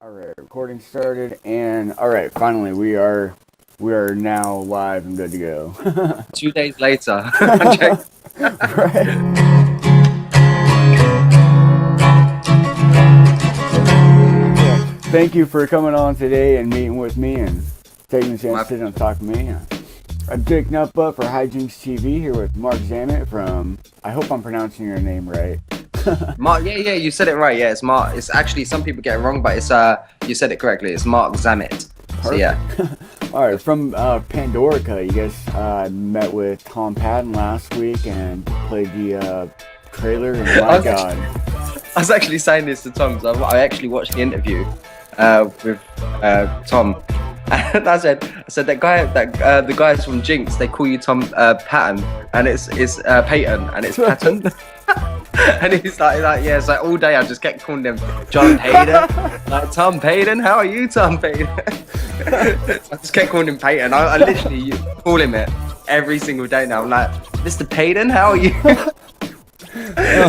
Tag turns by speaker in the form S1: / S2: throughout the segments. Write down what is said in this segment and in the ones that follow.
S1: All right, recording started, and all right, finally we are now live and good to go.
S2: 2 days later.
S1: Right. Thank you for coming on today and meeting with me and taking the chance to sit and talk to me. I'm Jake Nutbutt for HJTV here with Marc Zammit from. I hope I'm pronouncing your name right.
S2: Marc, yeah, you said it right. Yeah, it's Marc. It's actually some people get it wrong, but it's you said it correctly. It's Marc Zammit. So yeah.
S1: All right, from Pandorica, you guys met with Tom Patton last week and played the trailer. And my God,
S2: I was actually saying this to Tom. So I actually watched the interview with Tom. And I said that guy, the guys from Jinx, they call you Tom Patton, and it's Peyton, and it's Patton. And he's like, yeah, it's like all day I just kept calling him John Payton, like Tom Payton. How are you, Tom Payton? I just kept calling him Payton. I literally call him it every single day now. I'm like, Mr. Payton, how are you?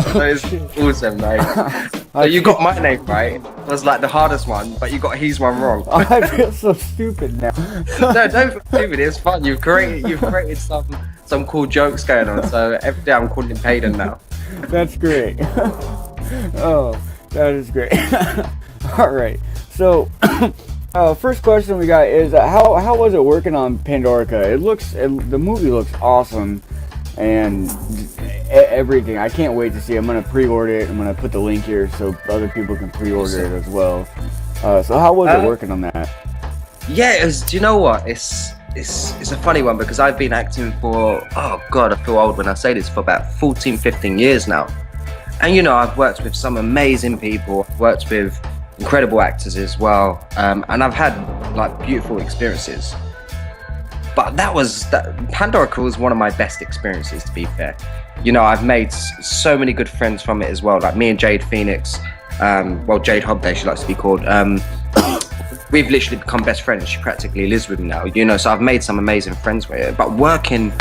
S2: So it's awesome, mate. So you got my name right. It was like the hardest one, but you got his one wrong.
S1: I feel so stupid now.
S2: No, don't feel stupid. It's fun. You've created some cool jokes going on. So every day I'm calling him Payton now.
S1: That's great. Oh, that is great. All right. So, first question we got is how was it working on Pandorica? The movie looks awesome, and everything. I can't wait to see. I'm gonna pre-order it. I'm gonna put the link here so other people can pre-order it as well. So how was it working on that?
S2: Yeah, do you know what? It's a funny one because I've been acting for, oh God, I feel old when I say this, for about 14, 15 years now. And you know, I've worked with some amazing people, worked with incredible actors as well. And I've had like beautiful experiences. But Pandorica was one of my best experiences, to be fair. You know, I've made so many good friends from it as well. Like me and Jade Phoenix, Jade Hobday, she likes to be called. We've literally become best friends. She practically lives with me now, you know, so I've made some amazing friends with her. But working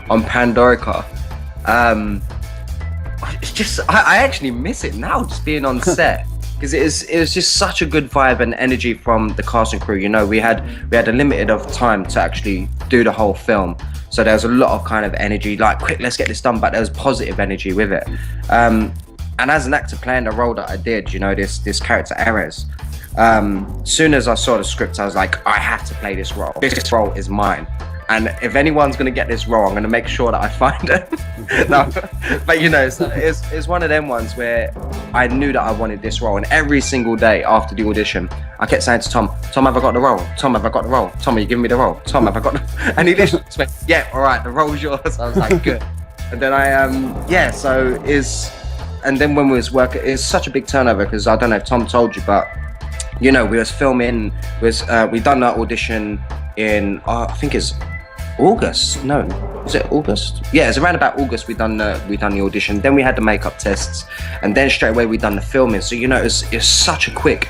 S2: on Pandorica, it's just, I actually miss it now, just being on set. Because it was just such a good vibe and energy from the cast and crew. You know, we had a limited of time to actually do the whole film. So there was a lot of kind of energy, like, quick, let's get this done. But there was positive energy with it. And as an actor playing the role that I did, you know, this character Erez, soon as I saw the script, I was like, I have to play this role. This role is mine. And if anyone's going to get this role, I'm going to make sure that I find it. No, but you know, so it's one of them ones where I knew that I wanted this role. And every single day after the audition, I kept saying to Tom, have I got the role? Tom, have I got the role? Tom, are you giving me the role? Tom, have I got the... And he literally just went, yeah, all right, the role's yours. I was like, good. And then and then when we was working, it's such a big turnover because I don't know if Tom told you, but you know, we was filming, we done that audition in, I think it's August. No, was it August? Yeah, it's around about August we done the audition. Then we had the makeup tests, and then straight away we done the filming. So you know, it's such a quick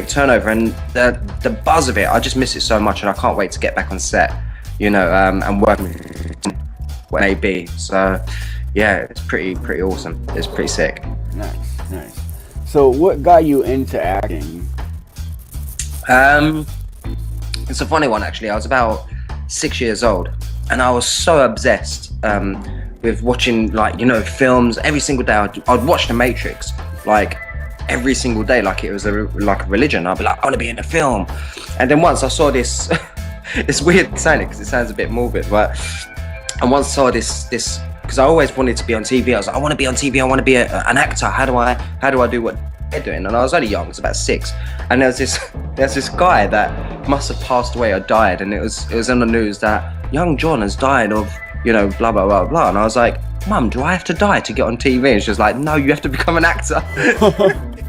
S2: turnover, and the buzz of it, I just miss it so much, and I can't wait to get back on set. You know, and work with what may be. So yeah, it's pretty awesome. It's pretty sick.
S1: Nice. So what got you into acting?
S2: It's a funny one actually. I was about 6 years old, and I was so obsessed with watching, like, you know, films every single day. I'd watch The Matrix like every single day, like it was like a religion. I'd be like, I want to be in a film. And then once I saw this, it's weird saying it because it sounds a bit morbid, but I once saw this because I always wanted to be on TV. I was like, I want to be on TV. I want to be an actor. How do I do what they're doing? And I was only young. I was about 6, and there's this guy that must have passed away or died, and it was in the news that young John has died of, you know, blah blah blah blah. And I was like, Mum, do I have to die to get on TV? And she was like, no, you have to become an actor.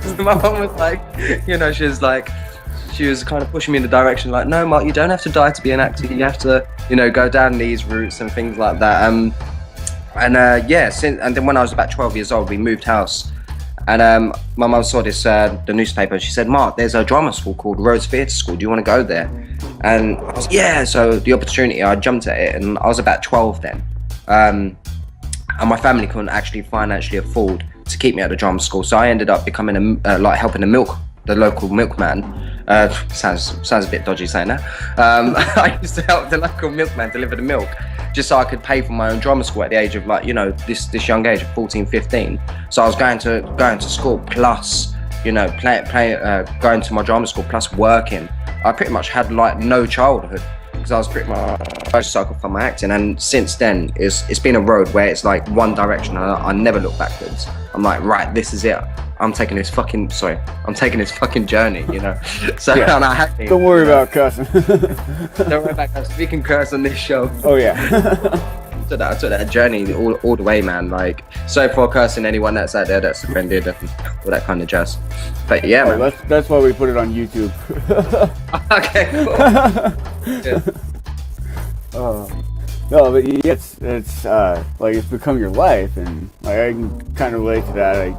S2: So my mum was like, you know, she was kind of pushing me in the direction like, no, Mark, you don't have to die to be an actor. You have to, you know, go down these routes and things like that. And then when I was about 12 years old, we moved house. And my mum saw the newspaper, and she said, Mark, there's a drama school called Rose Theatre School. Do you want to go there? And I was, yeah. So the opportunity, I jumped at it, and I was about 12 then. And my family couldn't actually financially afford to keep me at the drama school. So I ended up becoming helping the local milkman Sounds a bit dodgy saying that. I used to help the local milkman deliver the milk, just so I could pay for my own drama school at the age of like, you know, this young age of 14, 15. So I was going to school plus, you know, going to my drama school plus working. I pretty much had like no childhood because I was pretty much sucker for my acting. And since then, it's been a road where it's like one direction. I never look backwards. I'm like, right, this is it. I'm taking this fucking journey, you know. So
S1: Yeah.
S2: and I have been,
S1: Don't worry about cussing.
S2: Don't worry about cussing. We can curse on this show.
S1: Oh yeah.
S2: I took that journey all the way, man. Like, so for cursing anyone that's out there that's offended and all that kind of jazz. But yeah, man.
S1: That's why we put it on YouTube.
S2: Okay, cool. Yeah.
S1: No, but yeah, it's like it's become your life, and like I can kind of relate to that.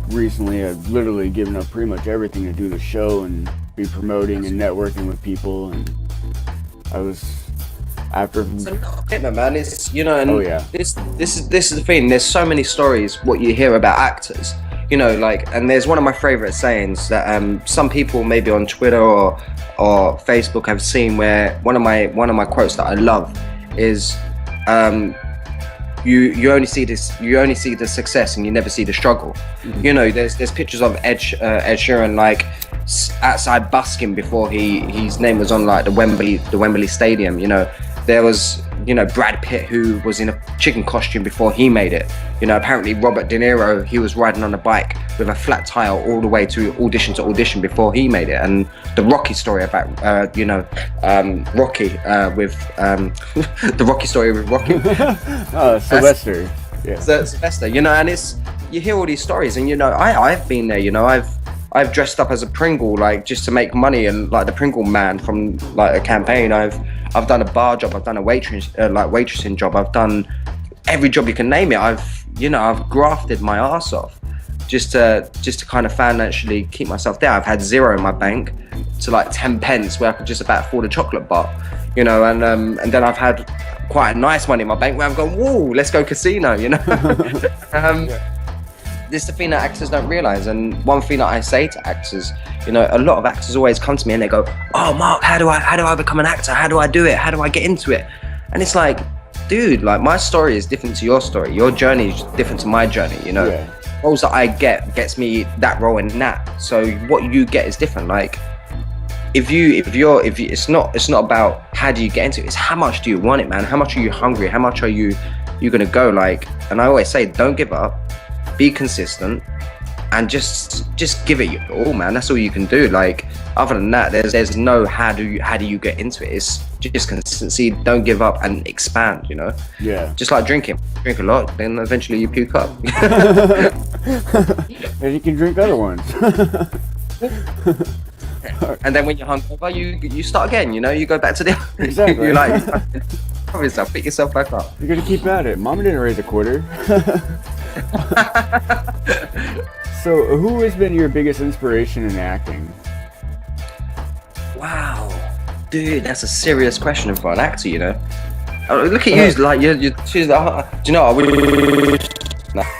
S1: Recently, I've literally given up pretty much everything to do the show and be promoting and networking with people, and I was after.
S2: It's a commitment, man. It's, you know, and
S1: Oh, yeah.
S2: this is the thing. There's so many stories what you hear about actors, you know, like, and there's one of my favorite sayings that some people maybe on Twitter or Facebook have seen, where one of my quotes that I love is you only see the success and you never see the struggle. Mm-hmm. You know, there's pictures of Ed Sheeran like outside busking before his name was on like the Wembley Stadium. You know, there was, you know, Brad Pitt, who was in a chicken costume before he made it. You know, apparently Robert De Niro, he was riding on a bike with a flat tire all the way to audition before he made it. And the Rocky story about Rocky with the Rocky story with Rocky.
S1: Sylvester. Yeah.
S2: Sylvester, you know, and you hear all these stories, and you know, I've been there. You know, I've dressed up as a Pringle, like just to make money, and like the Pringle man from like a campaign. I've done a bar job, I've done a waitressing job, I've done every job you can name it. I've grafted my ass off just to kind of financially keep myself there. I've had zero in my bank to like 10 pence where I could just about afford a chocolate bar, you know, and then I've had quite a nice money in my bank where I've gone, whoa, let's go casino, you know.
S1: Yeah.
S2: This is the thing that actors don't realise, and one thing that I say to actors, you know, a lot of actors always come to me and they go, oh Mark, how do I become an actor? How do I do it? How do I get into it? And it's like, dude, like my story is different to your story. Your journey is different to my journey, you know.
S1: Yeah.
S2: Roles that I gets me that role in that. So what you get is different. Like if it's not about how do you get into it, it's how much do you want it, man? How much are you hungry? How much are you gonna go? Like, and I always say, don't give up. Be consistent and just give it your all, man. That's all you can do. Like, other than that, there's no how do you get into it. It's just consistency. Don't give up and expand, you know.
S1: Yeah.
S2: Just like drinking. Drink a lot, then eventually you puke up.
S1: And you can drink other ones.
S2: And then when you're hungover, you start again, you know. You go back to the
S1: Exactly.
S2: you like pick yourself back up.
S1: You're gonna keep at it. Mama didn't raise a quarter. So, who has been your biggest inspiration in acting?
S2: Wow, dude, that's a serious question for an actor, you know. Look at you, like you choose. Do you know?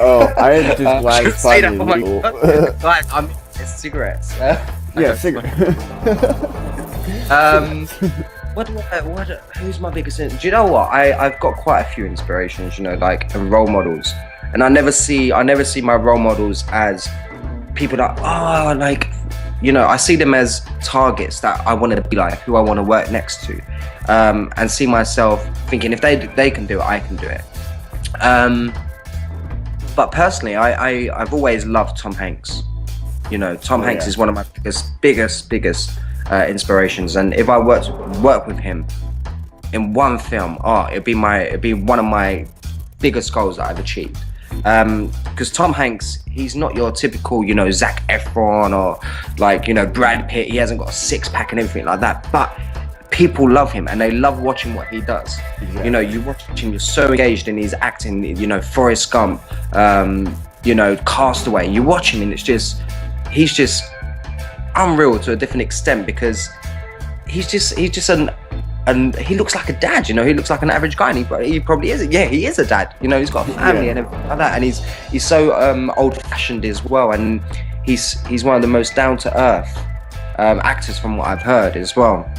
S1: Oh, I just like finding illegal.
S2: Like, I'm cigarettes.
S1: Yeah, cigarettes.
S2: Who's my biggest? Do you know what? I've got quite a few inspirations, you know, like role models, and I never see my role models as people that like, you know, I see them as targets that I want to be like, who I want to work next to, and see myself thinking if they can do it, I can do it. But personally, I've always loved Tom Hanks. You know, Tom Hanks is one of my biggest inspirations, and if I work with him in one film, it'd be one of my biggest goals that I've achieved. Because Tom Hanks, he's not your typical, you know, Zac Efron or like, you know, Brad Pitt. He hasn't got a six-pack and everything like that, but people love him and they love watching what he does. Exactly. You know, you watch him, you're so engaged in his acting, you know, Forrest Gump, you know, Castaway. You watch him and he's just unreal to a different extent, because he's just and he looks like a dad, you know. He looks like an average guy, and he probably is. Yeah, he is a dad. You know, he's got a family and everything like that, and he's so old-fashioned as well, and he's one of the most down-to-earth actors from what I've heard as well.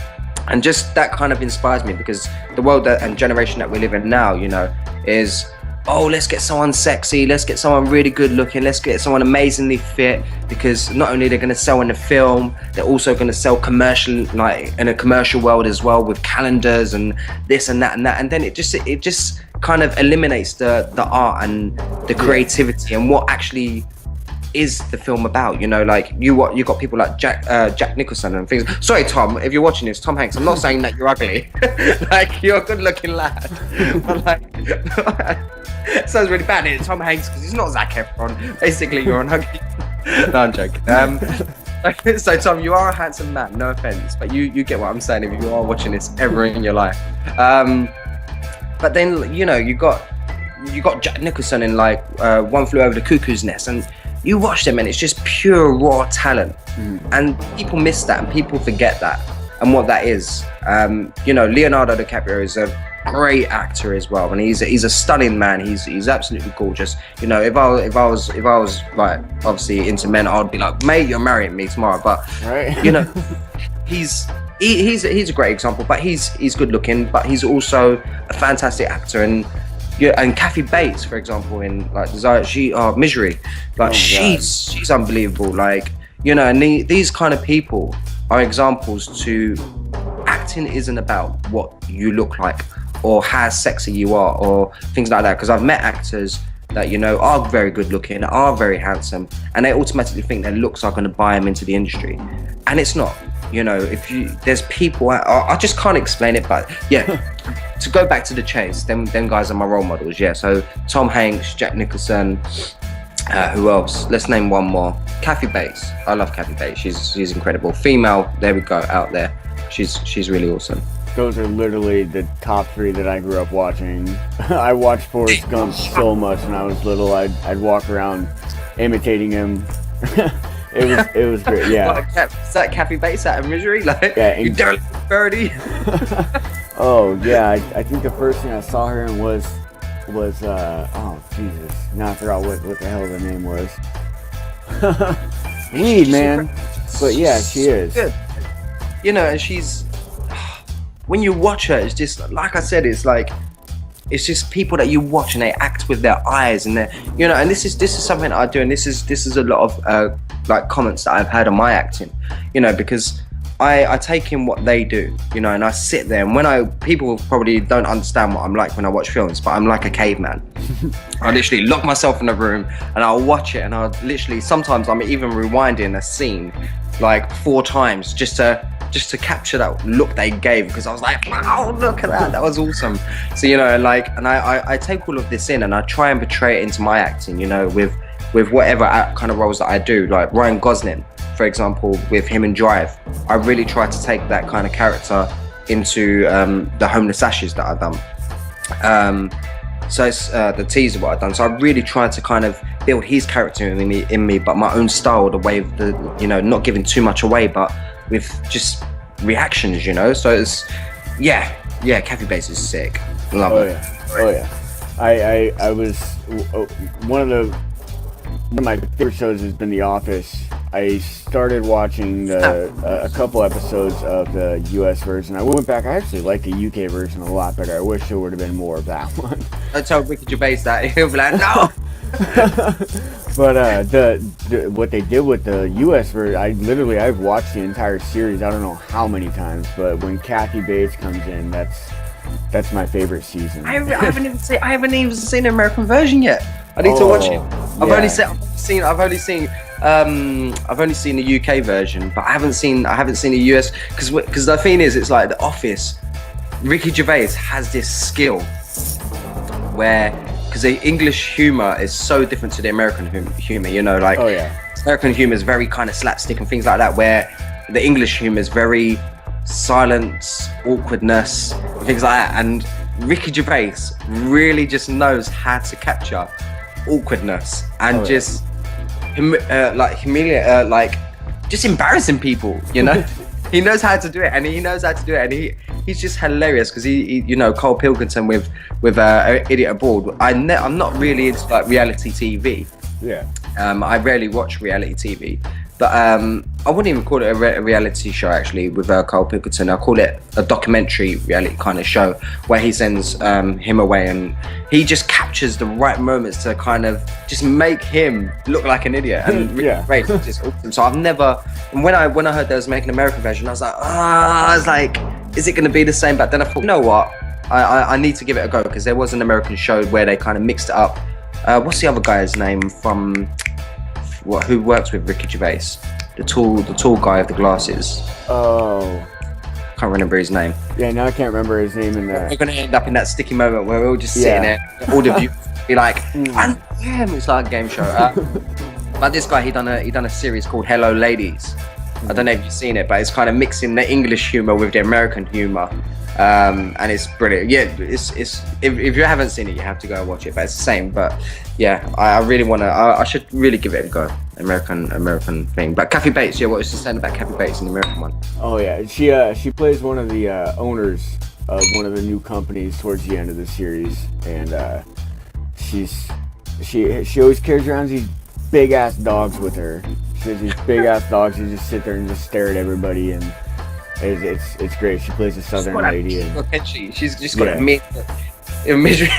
S2: And just that kind of inspires me, because the world and generation that we live in now, you know, is, oh, let's get someone sexy, let's get someone really good looking, let's get someone amazingly fit, because not only they're going to sell in the film, they're also going to sell commercial, like in a commercial world as well, with calendars and this and that and that. And then it just kind of eliminates the art and the creativity and what actually is the film about, you know. Like you got people like Jack Nicholson and things. Sorry, Tom, if you're watching this, Tom Hanks, I'm not saying that you're ugly. Like, you're a good looking lad, but like it sounds really bad. It's Tom Hanks because he's not Zac Efron. Basically, you're an ugly. No, I'm joking. So Tom, you are a handsome man, no offense, but you get what I'm saying if you are watching this ever in your life. But then, you know, you got Jack Nicholson in like One Flew Over the Cuckoo's Nest, and you watch them and it's just pure raw talent. And people miss that and people forget that and what that is. You know, Leonardo DiCaprio is a great actor as well, and he's a stunning man. He's absolutely gorgeous. You know, if I was like obviously into men, I'd be like, mate, you're marrying me tomorrow. But
S1: right.
S2: You know, he's a great example. But he's good looking, but he's also a fantastic actor. And yeah, and Kathy Bates, for example, in like Desire, Misery, like she's unbelievable. Like, you know, and these kind of people are examples to acting isn't about what you look like or how sexy you are or things like that. Because I've met actors that, you know, are very good looking, are very handsome, and they automatically think their looks are going to buy them into the industry, and it's not. You know, there's people, I just can't explain it, but yeah. To go back to the chase, them guys are my role models. Yeah, so Tom Hanks, Jack Nicholson, who else? Let's name one more. Kathy Bates. I love Kathy Bates. She's incredible. Female, there we go, out there. She's really awesome.
S1: Those are literally the top three that I grew up watching. I watched Forrest Gump so much when I was little. I'd walk around imitating him. It was great. Yeah.
S2: Is that Kathy Bates out of Misery? Like,
S1: yeah,
S2: you dirty birdie.
S1: Oh yeah, I think the first thing I saw her in was oh Jesus, now I forgot what the hell the name was. Weed, man. But yeah, she is. Good.
S2: You know, and she's, when you watch her, it's just like I said, it's like, it's just people that you watch and they act with their eyes, and they, you know, and this is something I do, and this is a lot of like comments that I've had on my acting, you know, because I take in what they do, you know, and I sit there, and people probably don't understand what I'm like when I watch films, but I'm like a caveman. I literally lock myself in a room and I'll watch it, and I'll literally, sometimes I'm even rewinding a scene like 4 times just to capture that look they gave, because I was like, wow, look at that was awesome. So, you know, like, and I take all of this in and I try and portray it into my acting, you know, with whatever kind of roles that I do. Like Ryan Gosling, for example, with him in Drive, I really try to take that kind of character into the Homeless Ashes that I've done. So it's the teaser what I've done. So I really tried to kind of build his character in me, but my own style, the way of the, you know, not giving too much away, but with just reactions, you know. So it's yeah, Kathy Bates is sick. Love it.
S1: Yeah. Oh yeah. I was one of my favorite shows has been The Office. I started watching a couple episodes of the US version. I went back. I actually like the UK version a lot better. I wish there would have been more of that one.
S2: I told Ricky Gervais that. He'll be like, no.
S1: But what they did with the US version, I've watched the entire series. I don't know how many times, but when Kathy Bates comes in, that's my favorite season. I
S2: haven't even seen the American version yet. I need to watch it. I've only seen the UK version, but I haven't seen the US, because the thing is, it's like The Office. Ricky Gervais has this skill where, because the English humor is so different to the American humor, you know, like American humor is very kind of slapstick and things like that, where the English humor is very silence, awkwardness, things like that. And Ricky Gervais really just knows how to capture awkwardness and just just embarrassing people, you know. He knows how to do it, and he's just hilarious, because he you know, Cole Pilkington with Idiot Abroad. I'm not really into like reality TV.
S1: Yeah.
S2: I rarely watch reality TV, But I wouldn't even call it a reality show actually with Carl Pilkington. I call it a documentary reality kind of show where he sends him away, and he just captures the right moments to kind of just make him look like an idiot. And great, it's just awesome. So I've never, and when I heard they was making an American version, I was like, is it going to be the same? But then I thought, you know what, I need to give it a go, because there was an American show where they kind of mixed it up. What's the other guy's name from? Who works with Ricky Gervais? The tall guy with the glasses.
S1: Oh.
S2: Can't remember his name.
S1: Yeah, now I can't remember his name in that.
S2: We're gonna end up in that sticky moment where we're all just sitting there, all the viewers be like, it's like a game show. But this guy, he done a series called Hello Ladies. I don't know if you've seen it, but it's kind of mixing the English humor with the American humor. And it's brilliant. Yeah, it's if you haven't seen it, you have to go and watch it. But it's the same. But yeah, I really want to. I should really give it a go. American thing. But Kathy Bates, what was you saying about Kathy Bates in the American one?
S1: Oh yeah, she plays one of the owners of one of the new companies towards the end of the series, and she always carries around these big ass dogs with her. She has these big ass dogs who just sit there and just stare at everybody, and it's great. She plays a southern lady, and
S2: she's just got a misery.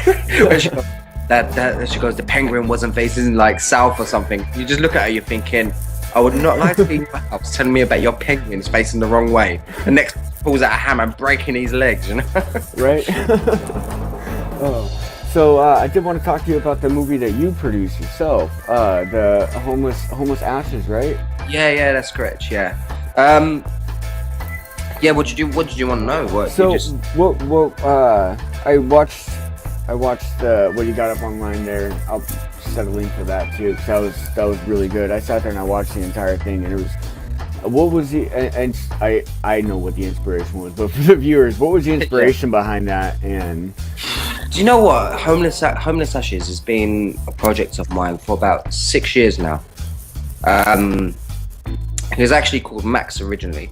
S2: She goes, the penguin wasn't facing like south or something. You just look at her, you're thinking, I would not like to be in my house telling me about your penguins facing the wrong way. The next pulls out a hammer breaking his legs, you know?
S1: Right? So I did want to talk to you about the movie that you produced yourself, the homeless ashes, right?
S2: Yeah, that's correct. Yeah. Yeah. What did you want to know?
S1: I watched what you got up online there. I'll set a link for that too, because that was really good. I sat there and I watched the entire thing, and it was. What was the? And I know what the inspiration was, but for the viewers, what was the inspiration behind that? And
S2: do you know what? Homeless Ashes has been a project of mine for about 6 years now. It was actually called Max originally.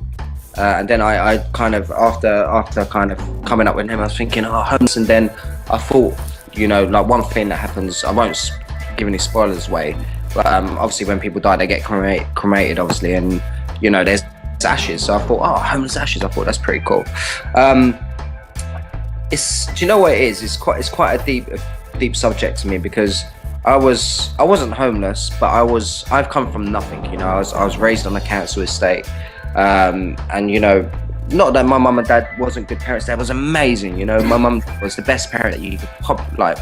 S2: And then I kind of, after kind of coming up with him, I was thinking, homeless. And then I thought, like one thing that happens, I won't give any spoilers away, but obviously when people die, they get cremated, obviously, and there's ashes. So I thought, homeless ashes. I thought that's pretty cool. Do you know what it is? It's quite a deep subject to me, because I wasn't homeless, but I've come from nothing. I was raised on a council estate. And not that my mum and dad wasn't good parents. That was amazing. My mum was the best parent that you could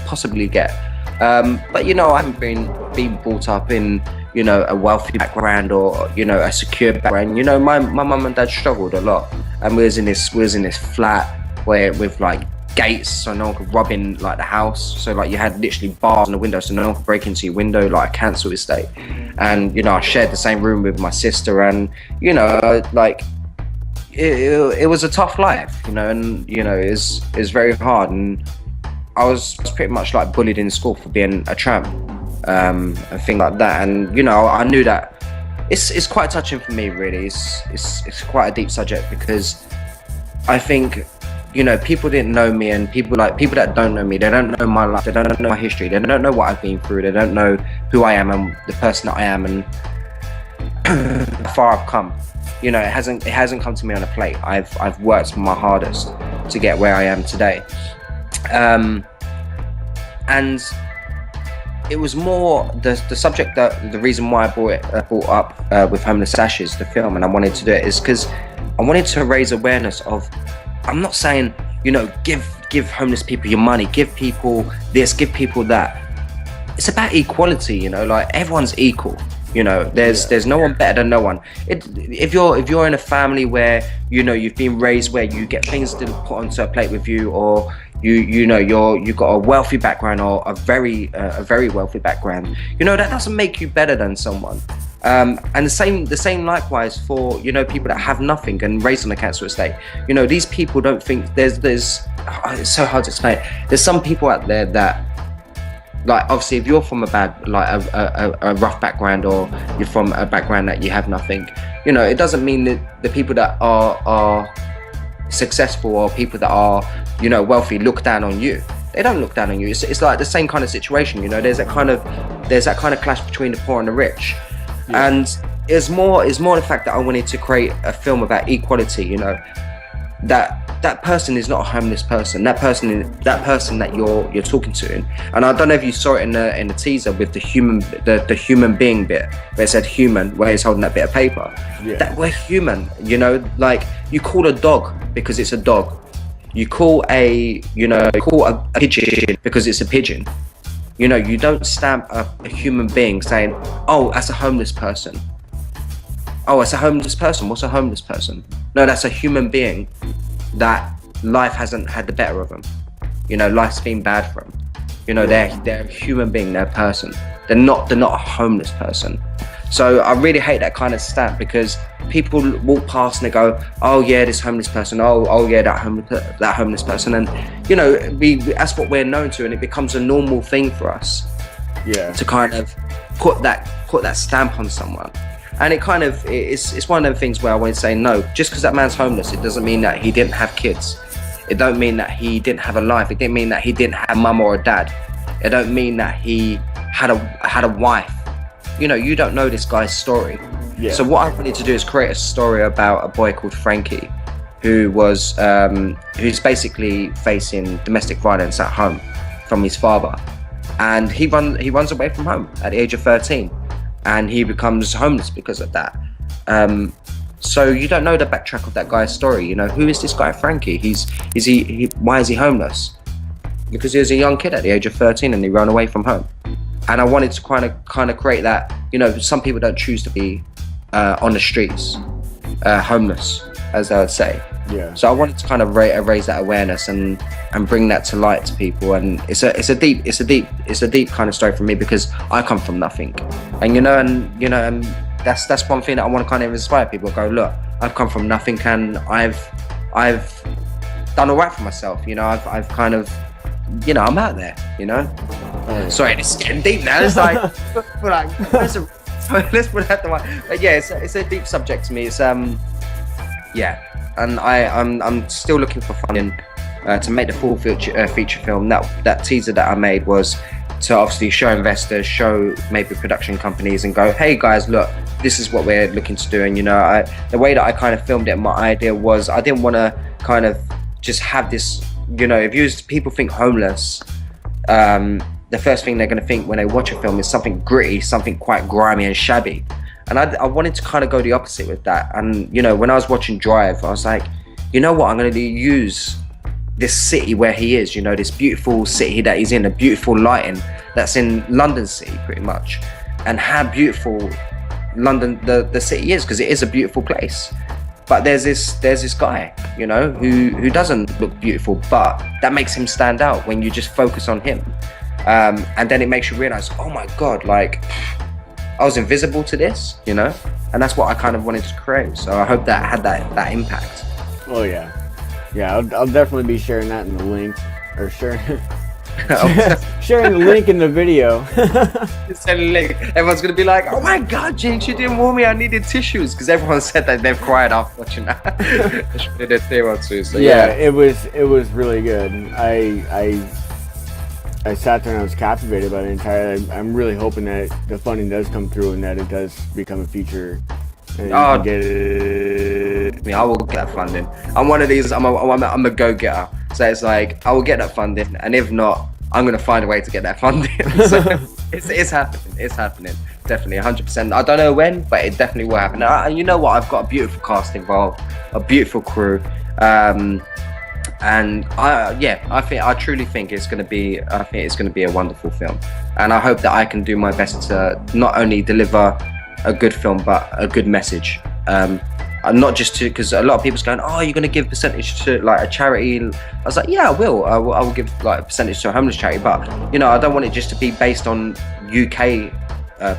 S2: possibly get. But I haven't been brought up in a wealthy background or a secure background. My mum and dad struggled a lot, and we was in this flat where with like gates so no one could rob in like the house. So like you had literally bars on the window so no one could break into your window, like a council estate. And I shared the same room with my sister, and like it was a tough life, and it's very hard. And I was pretty much like bullied in school for being a tramp, and things like that. And I knew that it's quite touching for me, really. It's quite a deep subject, because I think people didn't know me, and people that don't know me, they don't know my life, they don't know my history, they don't know what I've been through, they don't know who I am and the person that I am, and how far I've come. It hasn't come to me on a plate. I've worked my hardest to get where I am today. And it was more the subject, that the reason why I brought up with Homeless Ashes, the film, and I wanted to do it, is because I wanted to raise awareness of, I'm not saying, give homeless people your money, give people this, give people that. It's about equality, like everyone's equal. There's no one better than no one. If you're in a family where you've been raised where you get things to put onto a plate with you, or you've got a wealthy background, or a very wealthy background, that doesn't make you better than someone. And the same likewise for people that have nothing and raised on a council estate. These people don't think there's it's so hard to explain. There's some people out there that, like, obviously if you're from a bad, like a rough background, or you're from a background that you have nothing, it doesn't mean that the people that are successful, or people that are wealthy, look down on you. They don't look down on you. It's like the same kind of situation. There's that kind of clash between the poor and the rich. Yeah. And it's more the fact that I wanted to create a film about equality. You know, that person is not a homeless person. That person that you're talking to, and I don't know if you saw it in the teaser with the human being bit where it said human, where he's holding that bit of paper.
S1: Yeah.
S2: That we're human, you know. Like, you call a dog because it's a dog. You call a pigeon because it's a pigeon. You know, you don't stamp a human being saying, oh, that's a homeless person. Oh, it's a homeless person. What's a homeless person? No, that's a human being that life hasn't had the better of them. You know, life's been bad for them. You know, they're a human being, they're a person. They're not a homeless person. So I really hate that kind of stamp, because people walk past and they go, oh yeah, this homeless person. Oh yeah, that homeless person. And you know, that's what we're known to, and it becomes a normal thing for us.
S1: Yeah.
S2: To kind of put that stamp on someone. And it kind of, it's one of those things where I want to say, no, just because that man's homeless, it doesn't mean that he didn't have kids. It don't mean that he didn't have a life. It didn't mean that he didn't have a mum or a dad. It don't mean that he had a wife. You know, you don't know this guy's story.
S1: Yeah.
S2: So what I wanted to do is create a story about a boy called Frankie, who's basically facing domestic violence at home from his father. And he runs away from home at the age of 13. And he becomes homeless because of that. So you don't know the backtrack of that guy's story. You know, who is this guy Frankie? Why is he homeless? Because he was a young kid at the age of 13 and he ran away from home. And I wanted to kind of create that. You know, some people don't choose to be on the streets, homeless, as I would say.
S1: Yeah.
S2: So I wanted to kind of raise that awareness and bring that to light to people. And it's a deep kind of story for me, because I come from nothing, and that's one thing that I want to kind of inspire people. Go, look, I've come from nothing, and I've done all right for myself. You know, I've kind of, you know, I'm out there. You know. Sorry, it's getting deep now. It's like, let's put that the one. But yeah, it's a deep subject to me. It's yeah. And I'm still looking for funding to make the full feature film. That teaser that I made was to obviously show investors, show maybe production companies, and go, hey guys, look, this is what we're looking to do. And you know, the way that I kind of filmed it, my idea was I didn't want to kind of just have this. You know, if people think homeless, the first thing they're going to think when they watch a film is something gritty, something quite grimy and shabby. And I wanted to kind of go the opposite with that. And, you know, when I was watching Drive, I was like, you know what, I'm going to use this city where he is, you know, this beautiful city that he's in, the beautiful lighting that's in London City, pretty much. And how beautiful London, the city is, because it is a beautiful place. But there's this guy, you know, who doesn't look beautiful, but that makes him stand out when you just focus on him. And then it makes you realize, oh my God, like, I was invisible to this, you know, and that's what I kind of wanted to create. So I hope that had that impact.
S1: Oh yeah, I'll definitely be sharing that in the link, or sharing the link in the video.
S2: Send a link. Everyone's gonna be like, "Oh my God, Jinx, you didn't warn me. I needed tissues," because everyone said that they've cried after watching that. So,
S1: yeah, it was really good. I sat there and I was captivated by the entire. I'm really hoping that the funding does come through and that it does become a feature. And you can get it.
S2: I will get that funding. I'm one of these. I'm a go-getter. So it's like I will get that funding, and if not, I'm gonna find a way to get that funding. So it's happening. It's happening. Definitely, 100%. I don't know when, but it definitely will happen. And you know what? I've got a beautiful cast involved, a beautiful crew. And I truly think it's going to be a wonderful film, and I hope that I can do my best to not only deliver a good film but a good message. And not just to, because a lot of people's going, oh, you're going to give percentage to like a charity. I was like, yeah, I will give like a percentage to a homeless charity, but you know, I don't want it just to be based on UK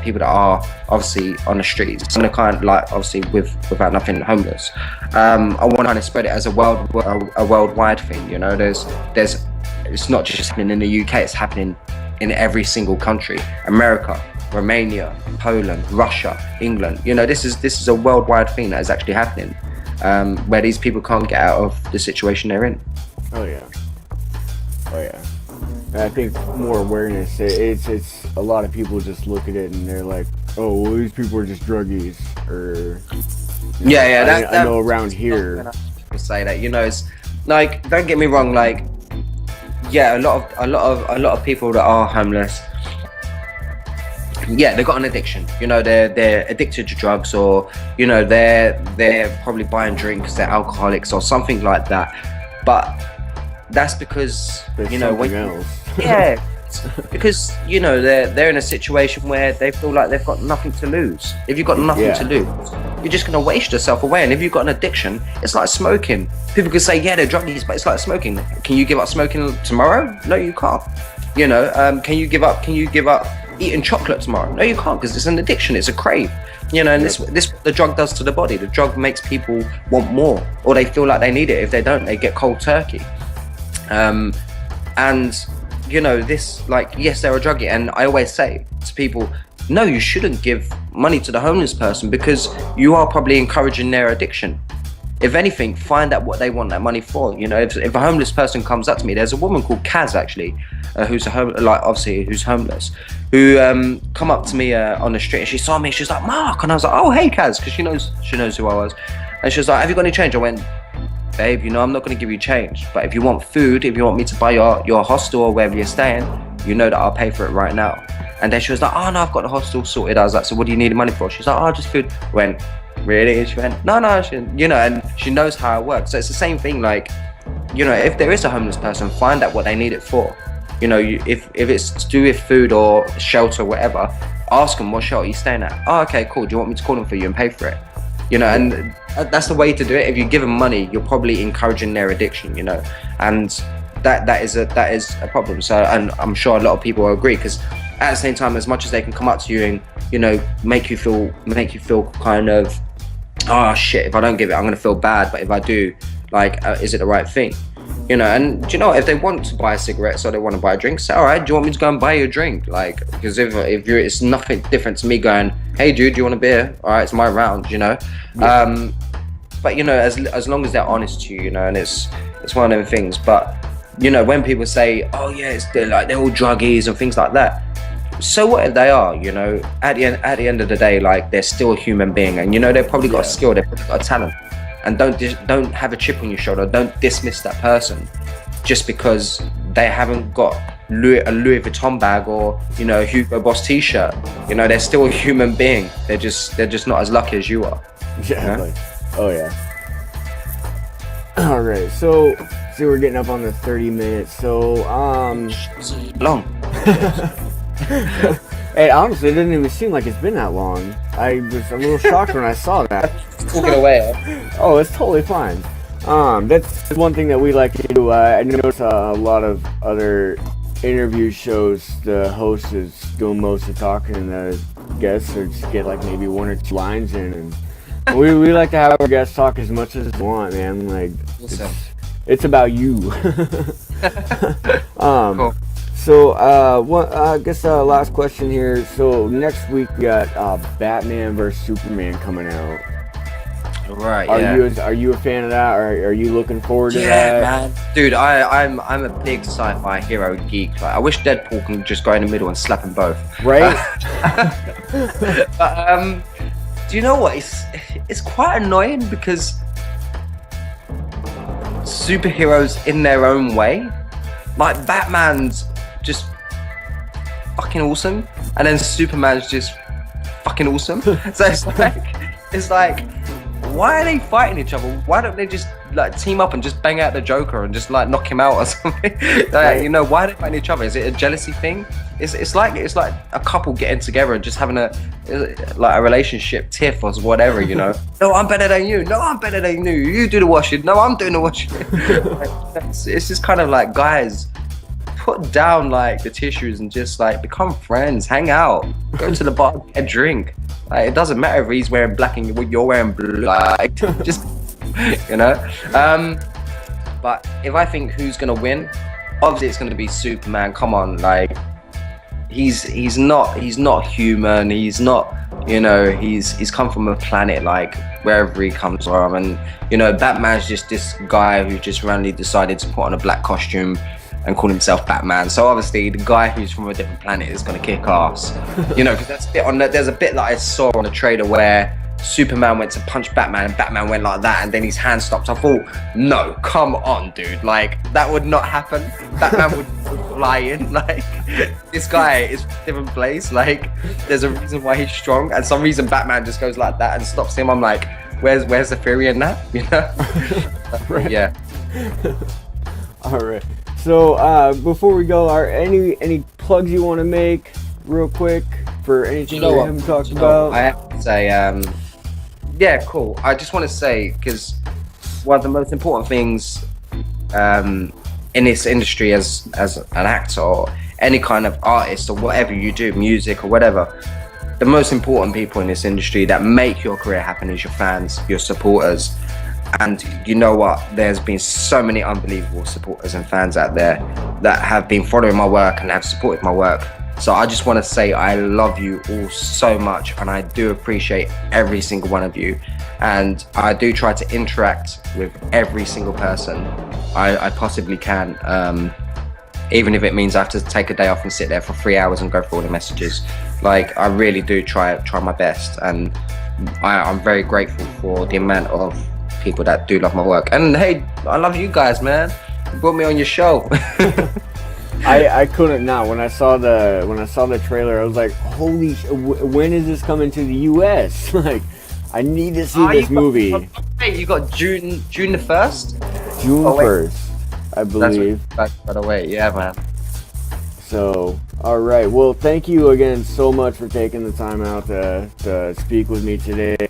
S2: people that are obviously on the streets. I'm gonna kind of like obviously without nothing homeless. I want to kind of spread it as a worldwide thing. You know, there's it's not just happening in the UK. It's happening in every single country. America, Romania, Poland, Russia, England. You know, this is a worldwide thing that is actually happening, where these people can't get out of the situation they're in.
S1: Oh yeah. And I think more awareness. It's a lot of people just look at it and they're like, oh, well, these people are just druggies. or
S2: Yeah.
S1: I know around here.
S2: People say that, you know, it's like, don't get me wrong, like, yeah, a lot of people that are homeless, yeah, they've got an addiction. You know, they're addicted to drugs, or you know, they're probably buying drinks, they're alcoholics or something like that. But that's because
S1: There's
S2: you know,
S1: something else.
S2: yeah, because you know, they're in a situation where they feel like they've got nothing to lose. If you've got nothing to lose, you're just gonna waste yourself away. And if you've got an addiction, it's like smoking. People could say, yeah, they're druggies, but it's like smoking. Can you give up smoking tomorrow? No, you can't. You know, can you give up eating chocolate tomorrow? No, you can't, because it's an addiction, it's a crave. You know, and this the drug does to the body. The drug makes people want more, or they feel like they need it. If they don't, they get cold turkey. And you know, this, like, yes, they're a druggie, and I always say to people, no, you shouldn't give money to the homeless person, because you are probably encouraging their addiction. If anything, find out what they want that money for. You know, if a homeless person comes up to me, there's a woman called Kaz actually, who's who's homeless, who come up to me on the street, and she saw me. She's like, Mark, and I was like, oh, hey, Kaz, because she knows who I was, and she was like, have you got any change? I went, babe, you know, I'm not going to give you change, but if you want food, if you want me to buy your hostel or wherever you're staying, you know that I'll pay for it right now. And then she was like, oh no, I've got the hostel sorted. I was like, so what do you need the money for? She's like, oh, just food. I went, really? She went, no, you know, and she knows how it works. So it's the same thing, like, you know, if there is a homeless person, find out what they need it for. You know, if it's to do with food or shelter or whatever, ask them, what shelter are you staying at? Oh, okay, cool. Do you want me to call them for you and pay for it? You know, and that's the way to do it. If you give them money, you're probably encouraging their addiction, you know, and that is a problem. So, and I'm sure a lot of people will agree, because at the same time, as much as they can come up to you and, you know, make you feel kind of, oh shit, if I don't give it, I'm gonna feel bad, but if I do, like, is it the right thing? You know, and do you know, if they want to buy cigarettes or they want to buy a drink, say, all right, do you want me to go and buy you a drink? Like, because if you're, it's nothing different to me going, hey dude, do you want a beer? All right, it's my round, you know. Yeah. But you know, as long as they're honest to you, you know, and it's one of them things. But you know, when people say, oh yeah, they're all druggies and things like that, so what if they are? You know, at the end of the day, like, they're still a human being, and you know, they've probably got a skill, they've probably got a talent. And don't have a chip on your shoulder. Don't dismiss that person just because they haven't got a Louis Vuitton bag or, you know, a Hugo Boss T-shirt. You know, they're still a human being. They're just not as lucky as you are.
S1: Exactly. Oh yeah. All right. So we're getting up on the 30 minutes. So
S2: long.
S1: Hey, honestly, it didn't even seem like it's been that long. I was a little shocked when I saw that.
S2: Talking away.
S1: Oh, it's totally fine. That's one thing that we like to do. I notice a lot of other interview shows, the host is doing most of the talking, and the guests are just get like maybe one or two lines in, and we like to have our guests talk as much as they want, man. Like, it's about you.
S2: Cool.
S1: So, I guess last question here. So next week we got Batman vs Superman coming out.
S2: Right.
S1: Are you a fan of that, or are you looking forward to that?
S2: Yeah, man. Dude, I'm a big sci-fi hero geek. Like, I wish Deadpool can just go in the middle and slap them both.
S1: Right.
S2: But do you know what? It's quite annoying because superheroes in their own way, like Batman's just fucking awesome, and then Superman's just fucking awesome. So it's like, why are they fighting each other? Why don't they just like team up and just bang out the Joker and just like knock him out or something? Like, you know, why are they fighting each other? Is it a jealousy thing? It's like a couple getting together and just having a relationship tiff or whatever, you know. No, I'm better than you. No, I'm better than you. You do the washing. No, I'm doing the washing. It's just kind of like, guys, put down like the tissues and just like become friends, hang out, go to the bar, get a drink. Like, it doesn't matter if he's wearing black and you're wearing blue. Like, just, you know. But if I think who's gonna win, obviously it's gonna be Superman. Come on, like, he's not human. He's not, you know, he's come from a planet, like wherever he comes from, and you know, Batman's just this guy who just randomly decided to put on a black costume and call himself Batman. So obviously the guy who's from a different planet is gonna kick ass, you know, because there's a bit that I saw on the trailer where Superman went to punch Batman and Batman went like that and then his hand stopped. I thought, no, come on, dude. Like, that would not happen. Batman would fly in. Like, this guy is from a different place. Like, there's a reason why he's strong, and some reason Batman just goes like that and stops him. I'm like, where's the theory in that? You know?
S1: Right.
S2: Yeah.
S1: All right. So before we go, are any plugs you want to make real quick for anything we haven't talked about?
S2: I have to say, yeah, cool. I just want to say, because one of the most important things in this industry as an actor or any kind of artist or whatever you do, music or whatever, the most important people in this industry that make your career happen is your fans, your supporters. And you know what? There's been so many unbelievable supporters and fans out there that have been following my work and have supported my work. So I just want to say I love you all so much, and I do appreciate every single one of you. And I do try to interact with every single person I possibly can, even if it means I have to take a day off and sit there for 3 hours and go through all the messages. Like, I really do try my best, and I'm very grateful for the amount of people that do love my work. And hey, I love you guys, man. You brought me on your show.
S1: I couldn't not. When I saw the trailer, I was like, holy when is this coming to the US? Like, I need to see this movie.
S2: Hey, you got June the 1st?
S1: June 1st, I believe.
S2: That's by the way, yeah, man.
S1: So, all right. Well, thank you again so much for taking the time out to speak with me today,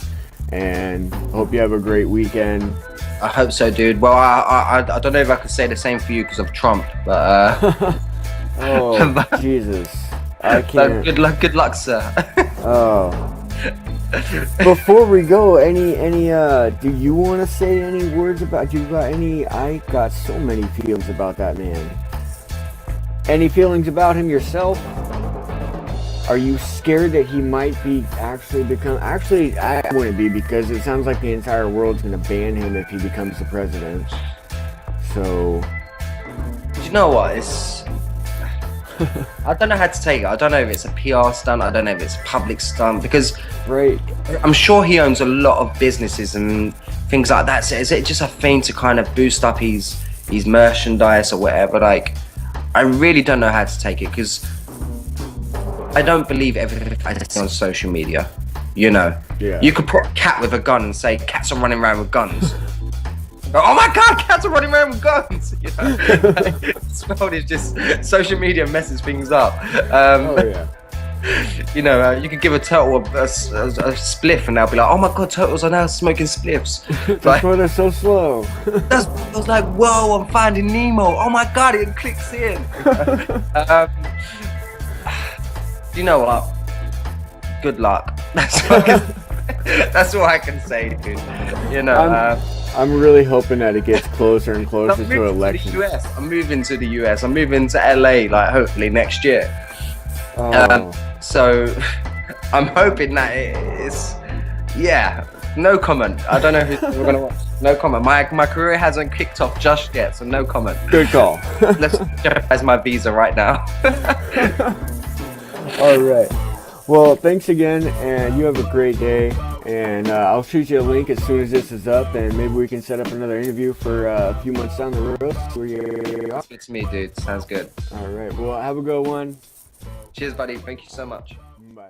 S1: and hope you have a great weekend.
S2: I hope so, dude. Well, I don't know if I could say the same for you because of Trump, but
S1: oh, Jesus, I can't.
S2: Good luck, sir.
S1: Oh. Before we go, any do you want to say any words about? Do you got any? I got so many feelings about that man. Any feelings about him yourself? Are you scared that he might be Actually, I wouldn't be, because it sounds like the entire world's going to ban him if he becomes the president. So,
S2: you know what? I don't know how to take it. I don't know if it's a PR stunt. I don't know if it's a public stunt, because
S1: right,
S2: I'm sure he owns a lot of businesses and things like that. So is it just a thing to kind of boost up his merchandise or whatever? Like, I really don't know how to take it, because I don't believe everything I see on social media. You know,
S1: yeah.
S2: You could put a cat with a gun and say cats are running around with guns. Oh my God, cats are running around with guns. You know, this world is just, social media messes things up.
S1: Oh yeah.
S2: You know, you could give a turtle a spliff and they'll be like, oh my God, turtles are now smoking spliffs.
S1: That's why they're so slow.
S2: I was like, whoa, I'm finding Nemo. Oh my God, it clicks in. You know what? Good luck. That's what I can say, dude. You know,
S1: I'm really hoping that it gets closer and closer to elections.
S2: I'm moving to the US. I'm moving to LA, like, hopefully next year.
S1: Oh.
S2: So I'm hoping that it's, yeah, no comment. I don't know who's gonna watch. No comment. My career hasn't kicked off just yet, so no comment.
S1: Good call.
S2: Let's jeopardize my visa right now.
S1: All right. Well, thanks again, and you have a great day. And I'll shoot you a link as soon as this is up, and maybe we can set up another interview for a few months down the road.
S2: Good to me, dude. Sounds good.
S1: All right. Well, have a good one.
S2: Cheers, buddy. Thank you so much.
S1: Bye.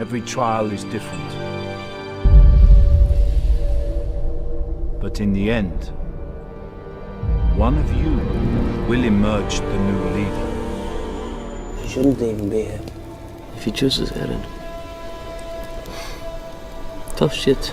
S3: Every trial is different. But in the end, one of you will emerge the new leader.
S4: You shouldn't even be here.
S5: If he chooses Eren. Tough shit.